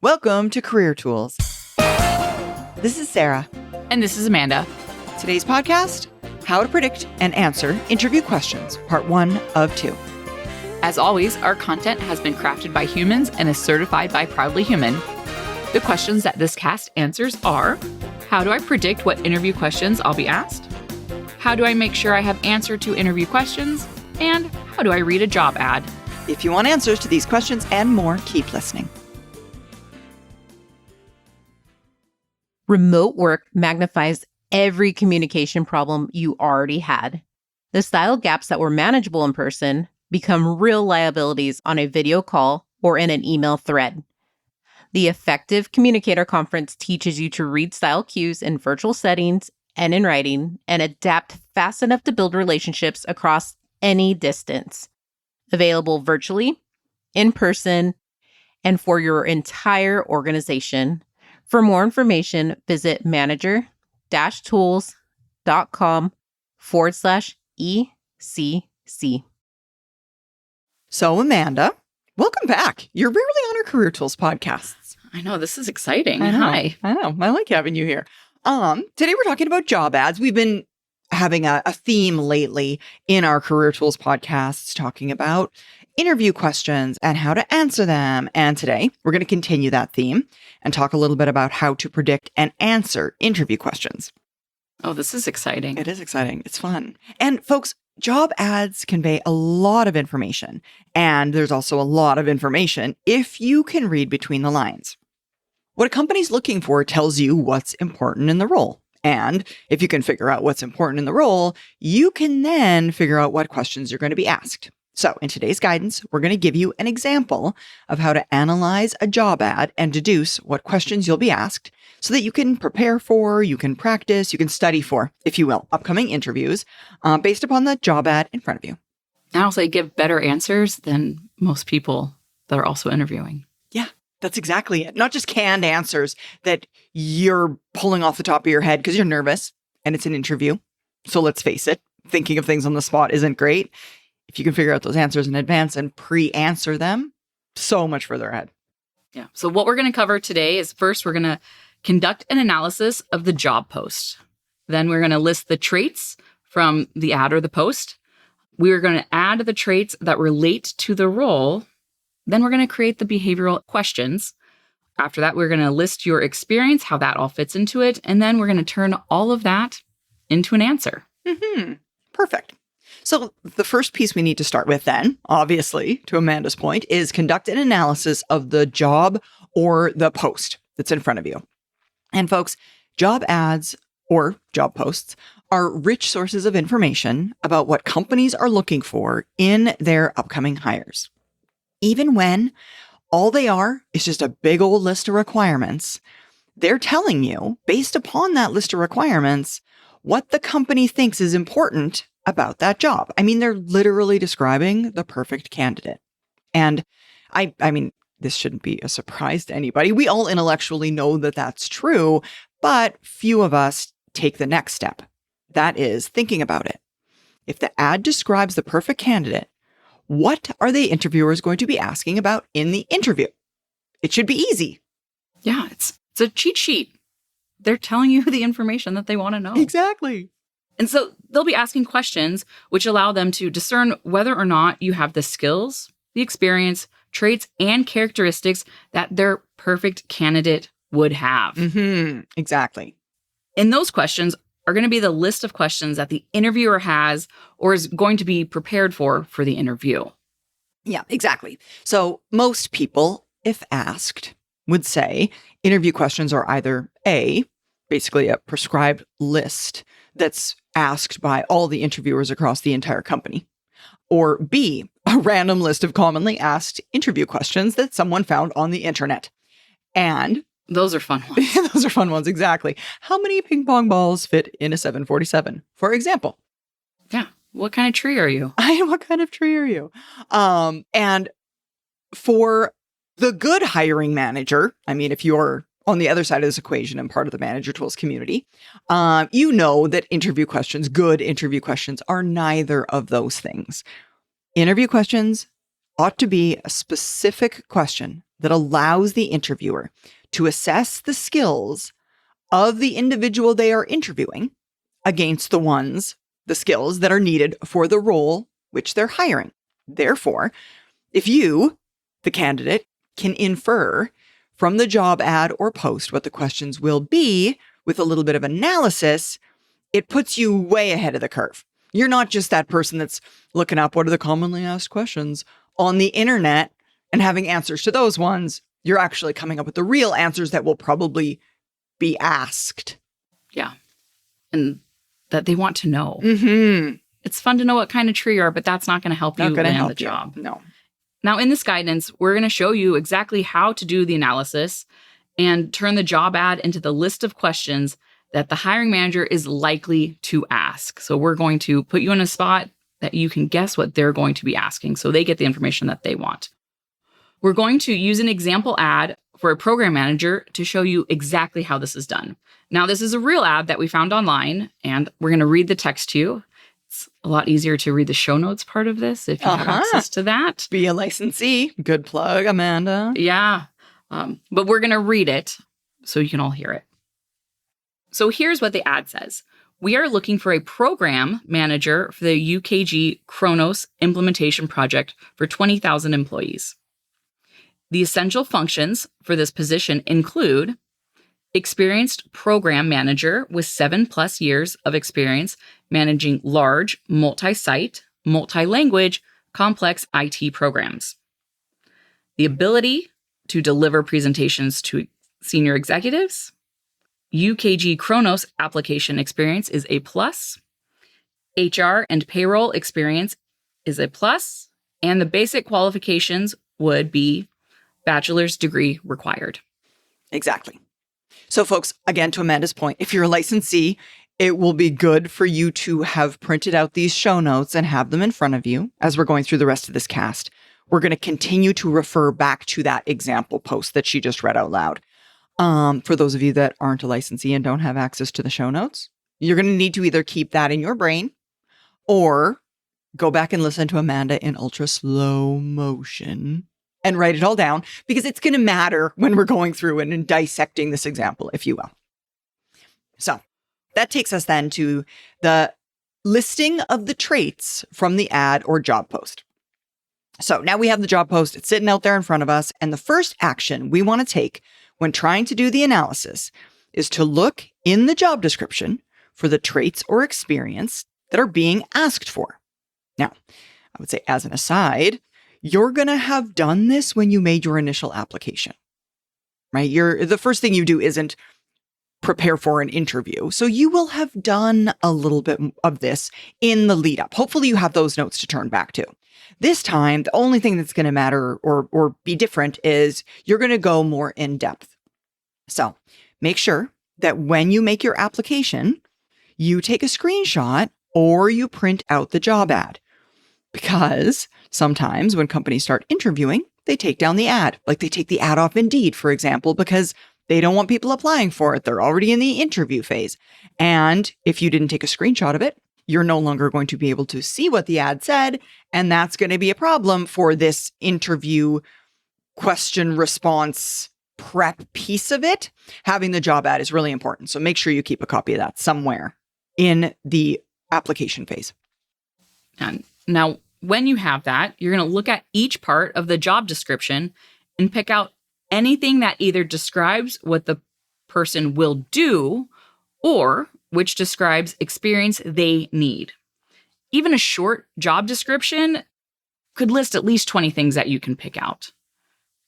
Welcome to Career Tools. This is Sarah. And this is Amanda. Today's podcast, How to Predict and Answer Interview Questions, Part 1 of 2. As always, our content has been crafted by humans and is certified by Proudly Human. The questions that this cast answers are, how do I predict what interview questions I'll be asked? How do I make sure I have answer to interview questions? And how do I read a job ad? If you want answers to these questions and more, keep listening. Remote work magnifies every communication problem you already had. The style gaps that were manageable in person become real liabilities on a video call or in an email thread. The Effective Communicator Conference teaches you to read style cues in virtual settings and in writing and adapt fast enough to build relationships across any distance. Available virtually, in person, and for your entire organization. For more information, visit manager-tools.com/ECC. So, Amanda, welcome back. You're rarely on our Career Tools podcasts. I know, this is exciting. Hi. I know. I like having you here. Today we're talking about job ads. We've been having a theme lately in our Career Tools podcasts talking about interview questions and how to answer them. And today we're going to continue that theme and talk a little bit about how to predict and answer interview questions. Oh, this is exciting. It is exciting. It's fun. And folks, job ads convey a lot of information. And there's also a lot of information if you can read between the lines. What a company's looking for tells you what's important in the role. And if you can figure out what's important in the role, you can then figure out what questions you're going to be asked. So in today's guidance, we're going to give you an example of how to analyze a job ad and deduce what questions you'll be asked so that you can prepare for, you can practice, you can study for, if you will, upcoming interviews based upon the job ad in front of you. And also give better answers than most people that are also interviewing. Yeah, that's exactly it. Not just canned answers that you're pulling off the top of your head because you're nervous and it's an interview. So let's face it, thinking of things on the spot isn't great. If you can figure out those answers in advance and pre-answer them, so much further ahead. Yeah. So what we're going to cover today is first, we're going to conduct an analysis of the job post. Then we're going to list the traits from the ad or the post. We're going to add the traits that relate to the role. Then we're going to create the behavioral questions. After that, we're going to list your experience, how that all fits into it. And then we're going to turn all of that into an answer. Perfect. So the first piece we need to start with then, obviously, to Amanda's point, is conduct an analysis of the job or the post that's in front of you. And folks, job ads or job posts are rich sources of information about what companies are looking for in their upcoming hires. Even when all they are is just a big old list of requirements, they're telling you, based upon that list of requirements, what the company thinks is important about that job. I mean, they're literally describing the perfect candidate. And I mean, this shouldn't be a surprise to anybody. We all intellectually know that that's true, but few of us take the next step. That is thinking about it. If the ad describes the perfect candidate, what are the interviewers going to be asking about in the interview? It should be easy. Yeah, it's a cheat sheet. They're telling you the information that they want to know. Exactly. And so they'll be asking questions which allow them to discern whether or not you have the skills, the experience, traits, and characteristics that their perfect candidate would have. Exactly. And those questions are going to be the list of questions that the interviewer has or is going to be prepared for the interview. Yeah, exactly. So most people, if asked, would say interview questions are either A, basically a prescribed list that's asked by all the interviewers across the entire company, or B, a random list of commonly asked interview questions that someone found on the internet. And those are fun ones. Those are fun ones, exactly. How many ping pong balls fit in a 747, for example? Yeah. What kind of tree are you? What kind of tree are you? And for the good hiring manager, I mean, if you're on the other side of this equation and part of the Manager Tools community, you know that good interview questions are neither of those things. Interview questions ought to be a specific question that allows the interviewer to assess the skills of the individual they are interviewing against the skills that are needed for the role which they're hiring. Therefore, if you, the candidate, can infer from the job ad or post what the questions will be with a little bit of analysis, it puts you way ahead of the curve. You're not just that person that's looking up what are the commonly asked questions on the internet and having answers to those ones. You're actually coming up with the real answers that will probably be asked. Yeah. And that they want to know. Mm-hmm. It's fun to know what kind of tree you are, but that's not going to help you land the job. No. Now, in this guidance, we're going to show you exactly how to do the analysis and turn the job ad into the list of questions that the hiring manager is likely to ask. So we're going to put you in a spot that you can guess what they're going to be asking so they get the information that they want. We're going to use an example ad for a program manager to show you exactly how this is done. Now, this is a real ad that we found online, and we're going to read the text to you. It's a lot easier to read the show notes part of this if you have access to that. Be a licensee. Good plug, Amanda. Yeah. But we're going to read it so you can all hear it. So here's what the ad says. We are looking for a program manager for the UKG Kronos implementation project for 20,000 employees. The essential functions for this position include experienced program manager with 7+ years of experience managing large, multi-site, multi-language, complex IT programs. The ability to deliver presentations to senior executives. UKG Kronos application experience is a plus. HR and payroll experience is a plus. And the basic qualifications would be bachelor's degree required. Exactly. So folks, again, to Amanda's point, if you're a licensee, it will be good for you to have printed out these show notes and have them in front of you as we're going through the rest of this cast. We're going to continue to refer back to that example post that she just read out loud. For those of you that aren't a licensee and don't have access to the show notes, you're going to need to either keep that in your brain or go back and listen to Amanda in ultra slow motion and write it all down, because it's going to matter when we're going through and dissecting this example, if you will. So that takes us then to the listing of the traits from the ad or job post. So now we have the job post, it's sitting out there in front of us. And the first action we want to take when trying to do the analysis is to look in the job description for the traits or experience that are being asked for. Now, I would say as an aside, you're going to have done this when you made your initial application, right? The first thing you do isn't prepare for an interview. So you will have done a little bit of this in the lead up. Hopefully you have those notes to turn back to. This time, the only thing that's going to matter or be different is you're going to go more in depth. So make sure that when you make your application, you take a screenshot or you print out the job ad. Because sometimes when companies start interviewing, they take down the ad. Like they take the ad off Indeed, for example, because they don't want people applying for it. They're already in the interview phase. And if you didn't take a screenshot of it, you're no longer going to be able to see what the ad said. And that's going to be a problem for this interview question response prep piece of it. Having the job ad is really important. So make sure you keep a copy of that somewhere in the application phase. And now, when you have that, you're going to look at each part of the job description and pick out anything that either describes what the person will do or which describes experience they need. Even a short job description could list at least 20 things that you can pick out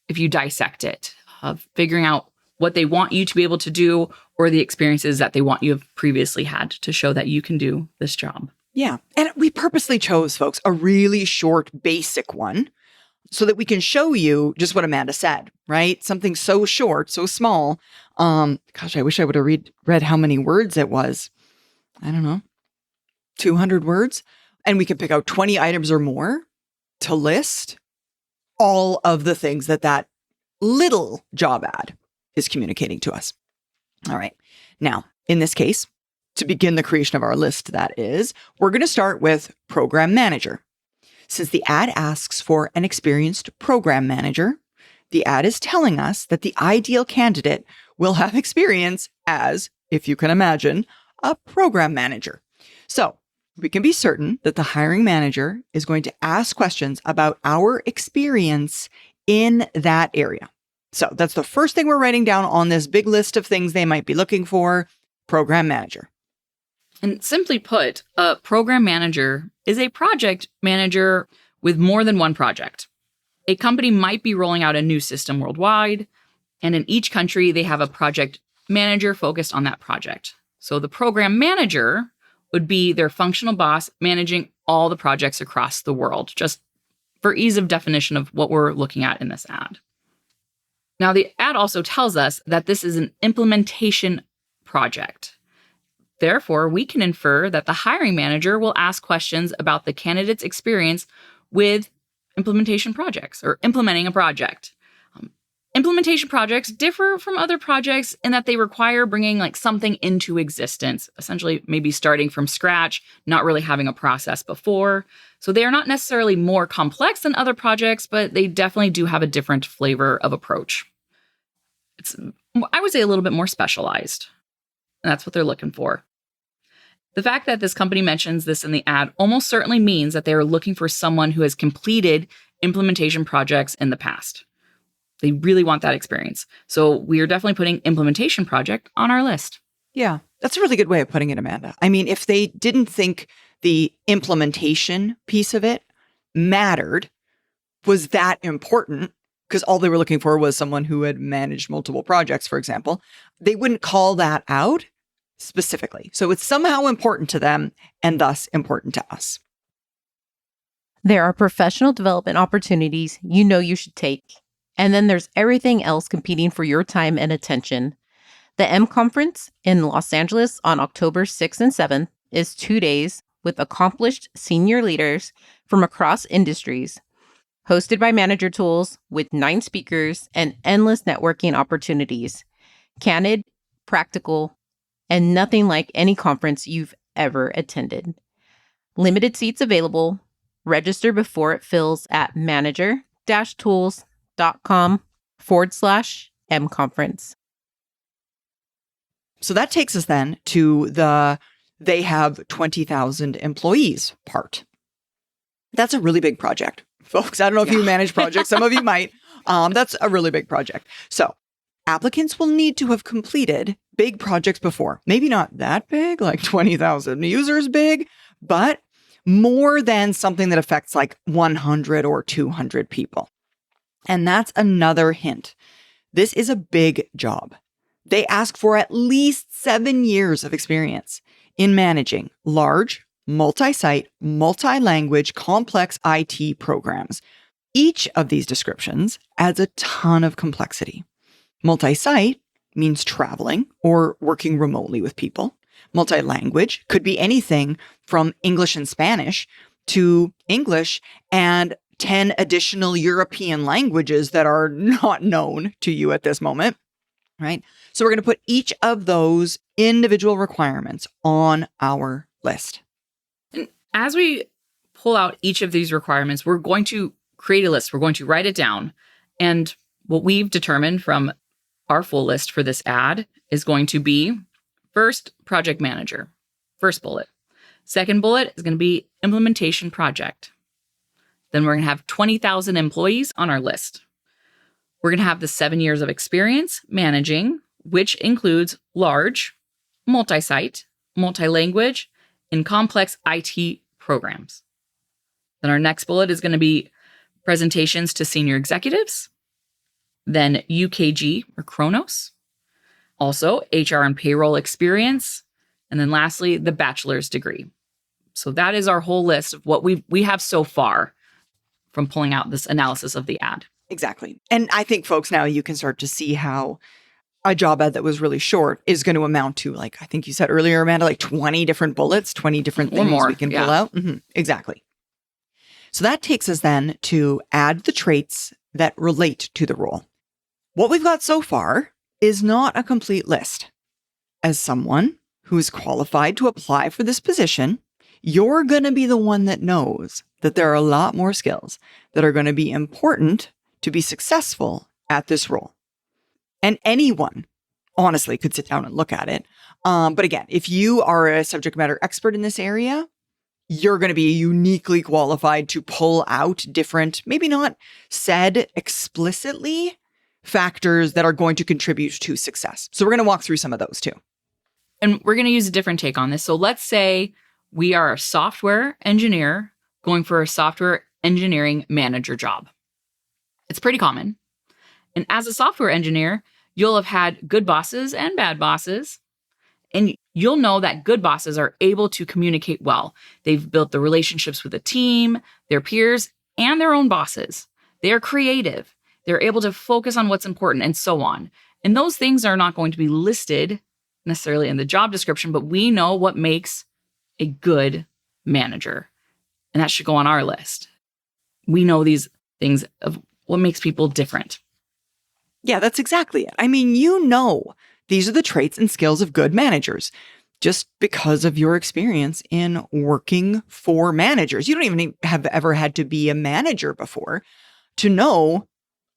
if you dissect it, of figuring out what they want you to be able to do or the experiences that they want you have previously had to show that you can do this job. Yeah. And we purposely chose, folks, a really short, basic one so that we can show you just what Amanda said, right? Something so short, so small. Gosh, I wish I would have read how many words it was. I don't know, 200 words. And we can pick out 20 items or more to list all of the things that little job ad is communicating to us. All right. Now, in this case, to begin the creation of our list, that is, we're going to start with program manager. Since the ad asks for an experienced program manager, the ad is telling us that the ideal candidate will have experience as, if you can imagine, a program manager. So we can be certain that the hiring manager is going to ask questions about our experience in that area. So that's the first thing we're writing down on this big list of things they might be looking for: program manager. And simply put, a program manager is a project manager with more than one project. A company might be rolling out a new system worldwide, and in each country, they have a project manager focused on that project. So the program manager would be their functional boss managing all the projects across the world, just for ease of definition of what we're looking at in this ad. Now, the ad also tells us that this is an implementation project. Therefore, we can infer that the hiring manager will ask questions about the candidate's experience with implementation projects or implementing a project. Implementation projects differ from other projects in that they require bringing something into existence, essentially maybe starting from scratch, not really having a process before. So they are not necessarily more complex than other projects, but they definitely do have a different flavor of approach. It's, I would say, a little bit more specialized. And that's what they're looking for. The fact that this company mentions this in the ad almost certainly means that they are looking for someone who has completed implementation projects in the past. They really want that experience. So we are definitely putting implementation project on our list. Yeah, that's a really good way of putting it, Amanda. I mean, if they didn't think the implementation piece of it mattered, was that important, because all they were looking for was someone who had managed multiple projects, for example, they wouldn't call that out specifically. So it's somehow important to them and thus important to us. There are professional development opportunities you should take. And then there's everything else competing for your time and attention. The M Conference in Los Angeles on October 6th and 7th is 2 days with accomplished senior leaders from across industries, hosted by Manager Tools with 9 speakers and endless networking opportunities. Candid, practical, and nothing like any conference you've ever attended. Limited seats available. Register before it fills at manager-tools.com/M conference. So that takes us then to they have 20,000 employees part. That's a really big project, folks. I don't know if you manage projects. Some of you might. That's a really big project. So applicants will need to have completed big projects before. Maybe not that big, like 20,000 users big, but more than something that affects 100 or 200 people. And that's another hint. This is a big job. They ask for at least 7 years of experience in managing large, multi-site, multi-language, complex IT programs. Each of these descriptions adds a ton of complexity. Multi-site means traveling or working remotely with people. Multi-language could be anything from English and Spanish to English and 10 additional European languages that are not known to you at this moment, right? So we're going to put each of those individual requirements on our list. And as we pull out each of these requirements, we're going to create a list. We're going to write it down. And what we've determined from our full list for this ad is going to be first, project manager, first bullet. Second bullet is going to be implementation project. Then we're going to have 20,000 employees on our list. We're going to have the 7 years of experience managing, which includes large, multi-site, multi-language, and complex IT programs. Then our next bullet is going to be presentations to senior executives. Then UKG or Kronos. Also, HR and payroll experience. And then lastly, the bachelor's degree. So that is our whole list of what we have so far from pulling out this analysis of the ad. Exactly. And I think, folks, now you can start to see how a job ad that was really short is going to amount to, I think you said earlier, Amanda, 20 different bullets, 20 different things we can pull out. Mm-hmm. Exactly. So that takes us then to add the traits that relate to the role. What we've got so far is not a complete list. As someone who is qualified to apply for this position, you're going to be the one that knows that there are a lot more skills that are going to be important to be successful at this role. And anyone, honestly, could sit down and look at it. But again, if you are a subject matter expert in this area, you're going to be uniquely qualified to pull out different, maybe not said explicitly, factors that are going to contribute to success. So we're going to walk through some of those too. And we're going to use a different take on this. So let's say we are a software engineer going for a software engineering manager job. It's pretty common. And as a software engineer, you'll have had good bosses and bad bosses. And you'll know that good bosses are able to communicate well. They've built the relationships with the team, their peers, and their own bosses. They are creative. They're able to focus on what's important and so on. And those things are not going to be listed necessarily in the job description, but we know what makes a good manager. And that should go on our list. We know these things of what makes people different. Yeah, that's exactly it. I mean, you know, these are the traits and skills of good managers just because of your experience in working for managers. You don't even have ever had to be a manager before to know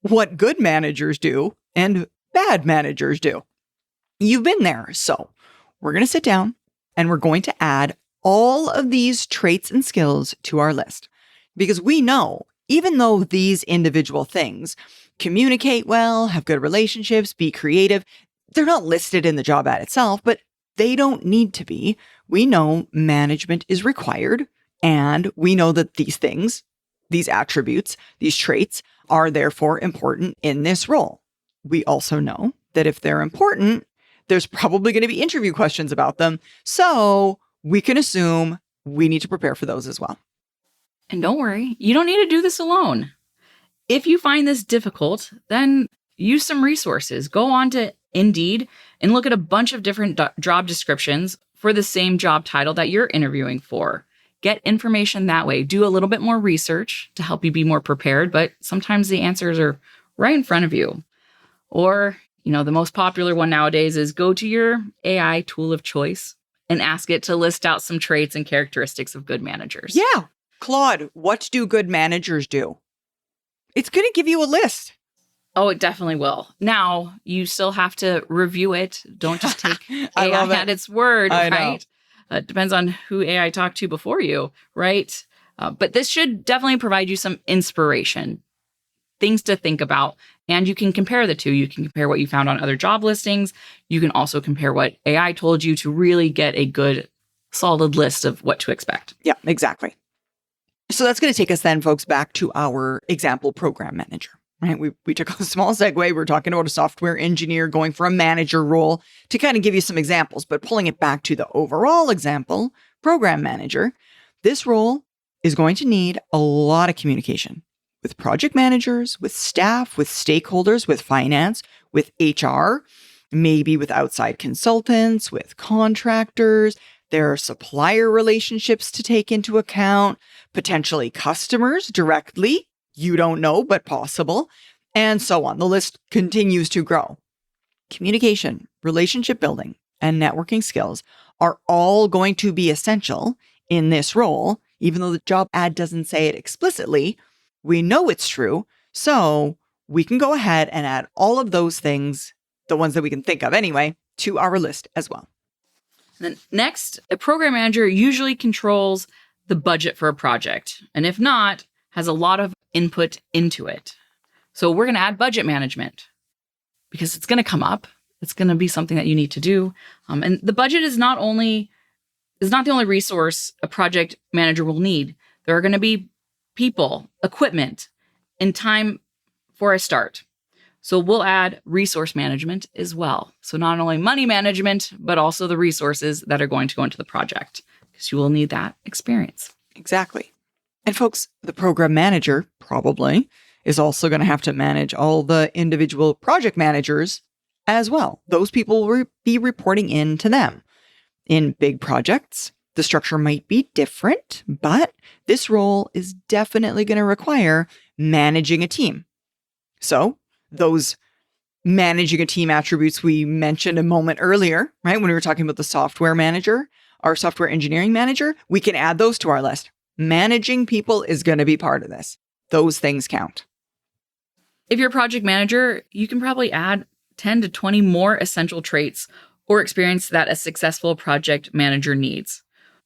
what good managers do and bad managers do. You've been there. So we're going to sit down and we're going to add all of these traits and skills to our list because we know, even though these individual things communicate well, have good relationships, be creative, they're not listed in the job ad itself, but they don't need to be. We know management is required, and we know that these things, these attributes, these traits are therefore important in this role. We also know that if they're important, there's probably going to be interview questions about them. So we can assume we need to prepare for those as well. And don't worry, you don't need to do this alone. If you find this difficult, then use some resources. Go on to Indeed and look at a bunch of different job descriptions for the same job title that you're interviewing for. Get information that way. Do a little bit more research to help you be more prepared, but sometimes the answers are right in front of you. Or, the most popular one nowadays is go to your AI tool of choice and ask it to list out some traits and characteristics of good managers. Yeah. Claude, what do good managers do? It's going to give you a list. Oh, it definitely will. Now, you still have to review it. Don't just take AI at its word, right? It depends on who AI talked to before you, right? But this should definitely provide you some inspiration, things to think about. And you can compare the two. You can compare what you found on other job listings. You can also compare what AI told you to really get a good, solid list of what to expect. Yeah, exactly. So that's going to take us then, folks, back to our example program manager. Right? We took a small segue. We're talking about a software engineer going for a manager role to kind of give you some examples, but pulling it back to the overall example, program manager, this role is going to need a lot of communication with project managers, with staff, with stakeholders, with finance, with HR, maybe with outside consultants, with contractors. There are supplier relationships to take into account, potentially customers directly. You don't know, but possible, and so on. The list continues to grow. Communication, relationship building, and networking skills are all going to be essential in this role, even though the job ad doesn't say it explicitly. We know it's true, so we can go ahead and add all of those things, the ones that we can think of anyway, to our list as well. Then next, a program manager usually controls the budget for a project, and if not, has a lot of input into it. So we're going to add budget management because it's going to come up. It's going to be something that you need to do. And the budget is not the only resource a project manager will need. There are going to be people, equipment, and time for a start. So we'll add resource management as well. So not only money management, but also the resources that are going to go into the project because you will need that experience. Exactly. And folks, the program manager probably is also going to have to manage all the individual project managers as well. Those people will be reporting in to them. In big projects, the structure might be different, but this role is definitely going to require managing a team. So those managing a team attributes we mentioned a moment earlier, right? When we were talking about the software manager, our software engineering manager, we can add those to our list. Managing people is going to be part of this. Those things count. If you're a project manager, you can probably add 10 to 20 more essential traits or experience that a successful project manager needs.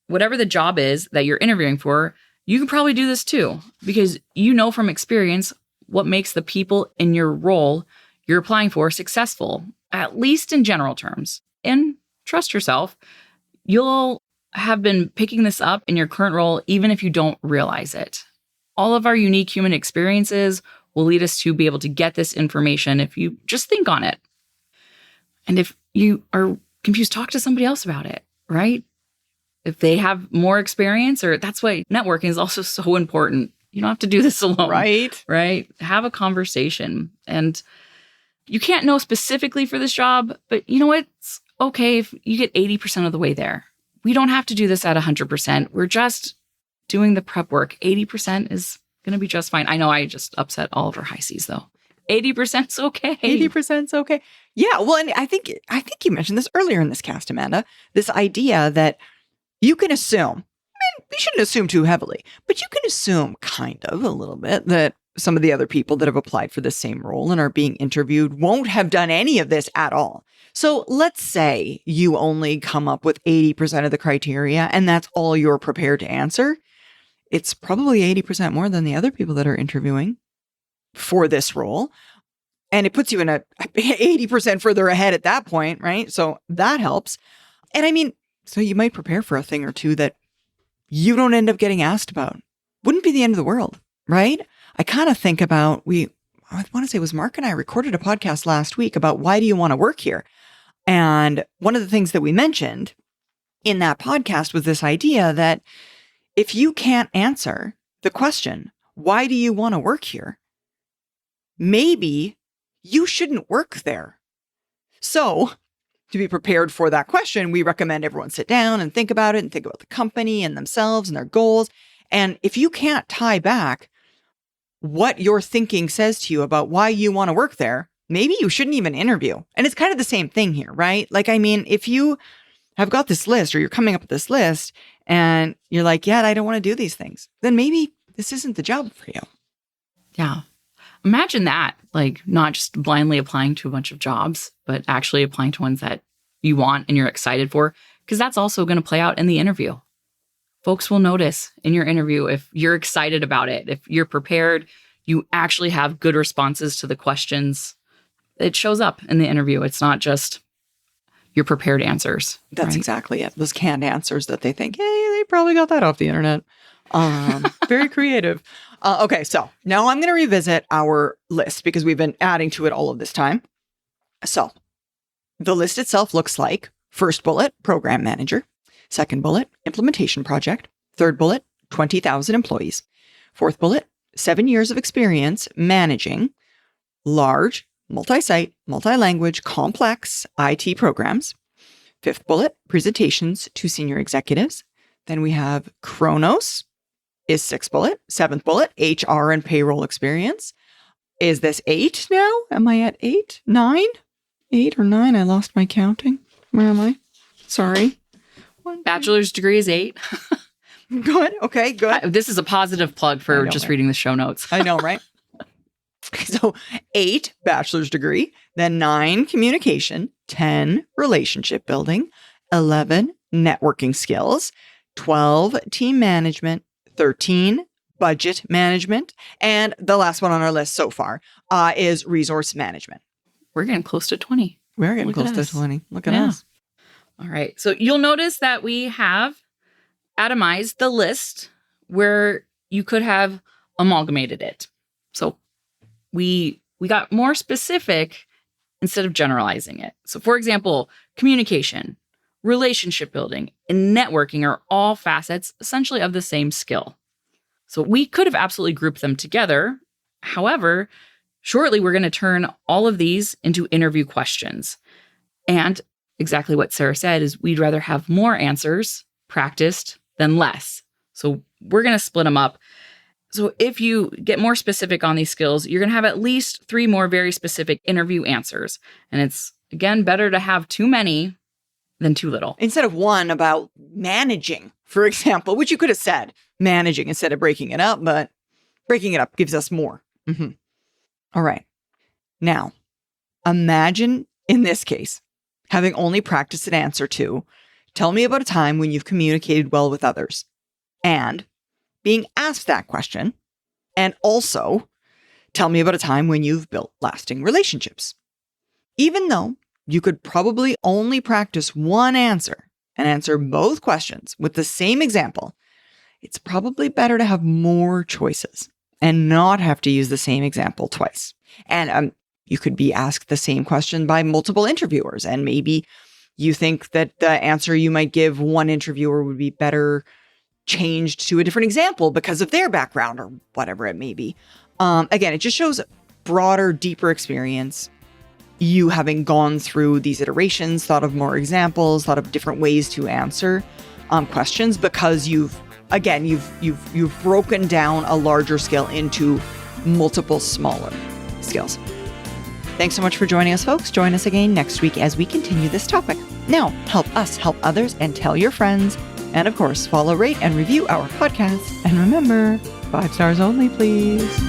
Whatever the job is that you're interviewing for, you can probably do this too, because you know from experience what makes the people in your role you're applying for successful, at least in general terms. And trust yourself, you'll have been picking this up in your current role even if you don't realize it. All of our unique human experiences will lead us to be able to get this information if you just think on it. And if you are confused, talk to somebody else about it, right? If they have more experience, or that's why networking is also so important. You don't have to do this alone. Right? Have a conversation. And you can't know specifically for this job, but you know what? It's okay if you get 80% of the way there. We don't have to do this at 100%. We're just doing the prep work. 80% is going to be just fine. I know I just upset all of our high C's though. 80%'s okay. 80%'s okay. Yeah. Well, and I think you mentioned this earlier in this cast, Amanda, this idea that you can assume, you shouldn't assume too heavily, but you can assume kind of a little bit that some of the other people that have applied for the same role and are being interviewed won't have done any of this at all. So let's say you only come up with 80% of the criteria and that's all you're prepared to answer. It's probably 80% more than the other people that are interviewing for this role. And it puts you in a 80% further ahead at that point, right? So that helps. And I mean, so you might prepare for a thing or two that you don't end up getting asked about. Wouldn't be the end of the world, right? I kind of think about, I want to say it was Mark and I recorded a podcast last week about why do you want to work here? And one of the things that we mentioned in that podcast was this idea that if you can't answer the question, why do you want to work here? Maybe you shouldn't work there. So to be prepared for that question, we recommend everyone sit down and think about it and think about the company and themselves and their goals. And if you can't tie back what your thinking says to you about why you want to work there, maybe you shouldn't even interview. And it's kind of the same thing here, right? Like, I mean, if you have got this list or you're coming up with this list and you're like, yeah, I don't want to do these things, then maybe this isn't the job for you. Yeah. Imagine that, like not just blindly applying to a bunch of jobs, but actually applying to ones that you want and you're excited for, because that's also going to play out in the interview. Folks will notice in your interview if you're excited about it, if you're prepared, you actually have good responses to the questions. It shows up in the interview. It's not just your prepared answers. That's exactly it. Those canned answers that they think, hey, they probably got that off the internet. Very creative. Okay, so now I'm going to revisit our list because we've been adding to it all of this time. So the list itself looks like first bullet, program manager. Second bullet, implementation project. Third bullet, 20,000 employees. Fourth bullet, 7 years of experience managing large, multi-site, multi-language, complex IT programs. Fifth bullet, presentations to senior executives. Then we have Chronos is sixth bullet. Seventh bullet, HR and payroll experience. Is this 8 now? Am I at 8? 9? 8 or 9? I lost my counting. Where am I? Sorry. Bachelor's degree is 8. Good. Okay, good. This is a positive plug for just reading the show notes. I know, right? So 8, bachelor's degree, then 9, communication, 10, relationship building, 11, networking skills, 12, team management, 13, budget management, and the last one on our list so far is resource management. We're getting close to 20. We're getting close to 20. Look at us. All right. So you'll notice that we have atomized the list where you could have amalgamated it. So we got more specific instead of generalizing it. So for example, communication, relationship building, and networking are all facets essentially of the same skill. So we could have absolutely grouped them together. However, shortly we're going to turn all of these into interview questions. And exactly what Sarah said is we'd rather have more answers practiced than less. So we're going to split them up. So if you get more specific on these skills, you're going to have at least 3 more very specific interview answers. And it's, again, better to have too many than too little. Instead of one about managing, for example, which you could have said managing instead of breaking it up, but breaking it up gives us more. Mm-hmm. All right. Now, imagine in this case, having only practiced an answer to, tell me about a time when you've communicated well with others, and being asked that question, and also tell me about a time when you've built lasting relationships. Even though you could probably only practice one answer and answer both questions with the same example, it's probably better to have more choices and not have to use the same example twice. And you could be asked the same question by multiple interviewers, and maybe you think that the answer you might give one interviewer would be better changed to a different example because of their background or whatever it may be. Again, it just shows broader, deeper experience. You having gone through these iterations, thought of more examples, thought of different ways to answer questions, because you've broken down a larger skill into multiple smaller skills. Thanks so much for joining us, folks. Join us again next week as we continue this topic. Now, help us help others and tell your friends. And of course, follow, rate, and review our podcast. And remember, 5 stars only, please.